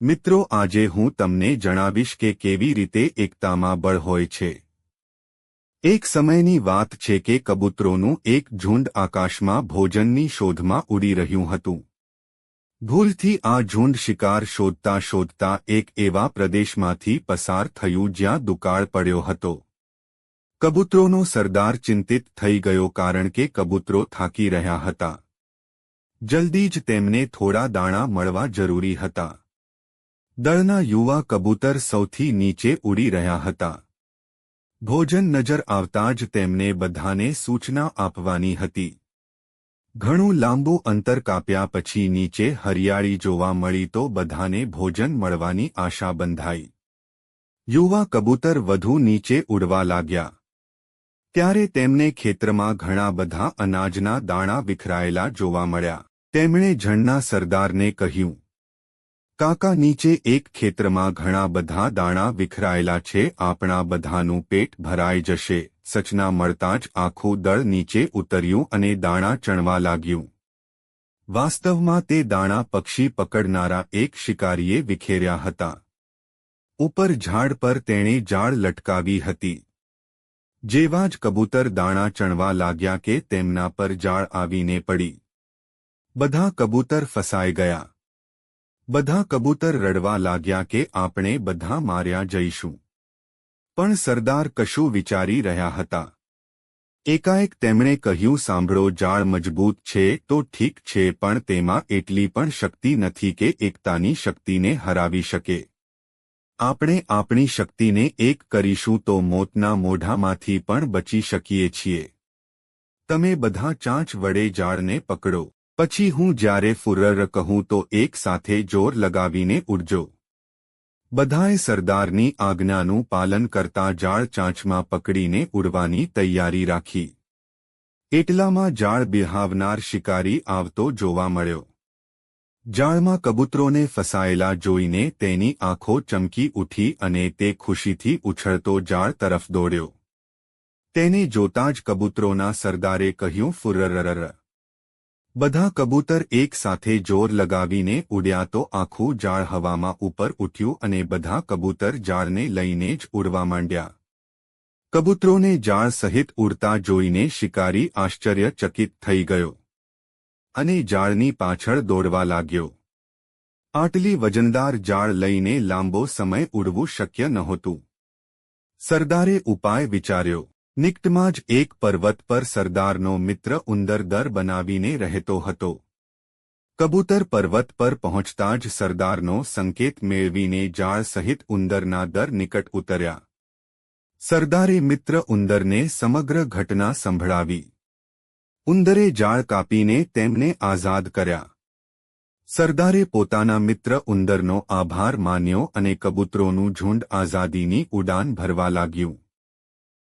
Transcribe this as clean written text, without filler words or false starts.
મિત્રો, આજે હું તમને જણાવીશ કે કેવી રીતે એકતામાં બળ હોય છે। એક સમયની વાત છે કે કબૂતરોનું એક ઝુંડ આકાશમાં ભોજનની શોધમાં ઉડી રહ્યું હતું। ભૂલથી આ ઝુંડ શિકાર શોધતા શોધતા એક એવા પ્રદેશમાંથી પસાર થયું જ્યાં દુકાળ પડ્યો હતો। કબૂતરોનો સરદાર ચિંતિત થઈ ગયો કારણ કે કબૂતરો થાકી રહ્યા હતા। જલ્દી જ તેમને થોડા દાણા મળવા જરૂરી હતા। દળના યુવા કબૂતર સૌથી નીચે ઉડી રહ્યા હતા। ભોજન નજર આવતા જ તેમને બધાને સૂચના આપવાની હતી। ઘણું લાંબુ અંતર કાપ્યા પછી નીચે હરિયાળી જોવા મળી તો બધાને ભોજન મળવાની આશા બંધાઈ। યુવા કબૂતર વધુ નીચે ઉડવા લાગ્યા। ત્યારે તેમને ખેતરમાં ઘણા બધા અનાજના દાણા વિખરાયેલા જોવા મળ્યા। તેમણે ઝુંડના સરદારને કહ્યું, કાકા, નીચે એક ખેતરમાં ઘણા બધા દાણા વિખરાયેલા છે। આપણા બધાનું પેટ ભરાઈ જશે। સૂચના મળતા જ આખું દળ નીચે ઉતર્યું અને દાણા ચણવા લાગ્યું। વાસ્તવમાં તે દાણા પક્ષી પકડનારા એક શિકારીએ વિખેર્યા હતા। ઉપર ઝાડ પર તેણે જાળ લટકાવી હતી। જેવા જ કબૂતર દાણા ચણવા લાગ્યા કે તેમના પર જાળ આવીને પડી। બધા કબૂતર ફસાઈ ગયા। બધા કબૂતર રડવા લાગ્યા કે આપણે બધા માર્યા જઈશું। પણ સરદાર કશું વિચારી રહ્યા હતા। એકાએક તેમણે કહ્યું, સાંભળો, જાળ મજબૂત છે તો ઠીક છે, પણ તેમાં એટલી પણ શક્તિ નથી કે એકતાની શક્તિને હરાવી શકે। આપણે આપણી શક્તિને એક કરીશું તો મોતના મોઢામાંથી પણ બચી શકીએ છીએ। તમે બધા ચાંચ વડે જાળને પકડો। પછી હું જ્યારે ફુર્રર કહું તો એક સાથે જોર લગાવીને ઉડજો। બધાએ સરદારની આજ્ઞાનું પાલન કરતા જાળ ચાંચમાં પકડીને ઉડવાની તૈયારી રાખી। એટલામાં જાળ બિહાવનાર શિકારી આવતો જોવા મળ્યો। જાળમાં કબૂતરોને ફસાયેલા જોઈને તેની આંખો ચમકી ઉઠી અને તે ખુશીથી ઉછળતો જાળ તરફ દોડ્યો। તેને જોતા જ કબૂતરોના સરદારે કહ્યું, ફુર્રર। બધા કબૂતર એક સાથે જોર લગાવીને ઉડ્યા તો આખું જાળ હવામાં ઉપર ઉઠ્યું અને બધા કબૂતર જાળને લઈને જ ઉડવા માંડ્યા। કબૂતરોને જાળ સહિત ઉડતા જોઈને શિકારી આશ્ચર્યચકિત થઈ ગયો અને જાળની પાછળ દોડવા લાગ્યો। આટલી વજનદાર જાળ લઈને લાંબો સમય ઉડવું શક્ય નહોતું। સરદારે ઉપાય વિચાર્યો। નિકટમાં જ એક પર્વત પર સરદારનો મિત્ર ઉંદર દર બનાવીને રહેતો હતો। કબૂતર પર્વત પર પહોંચતા જ સરદારનો સંકેત મેળવીને જાળ સહિત ઉંદરના દર નિકટ ઉતર્યા। સરદારે મિત્ર ઉંદરને સમગ્ર ઘટના સંભળાવી। ઉંદરે જાળ કાપીને તેમને આઝાદ કર્યા। સરદારે પોતાના મિત્ર ઉંદરનો આભાર માન્યો અને કબૂતરોનું ઝુંડ આઝાદીની ઉડાન ભરવા લાગ્યું।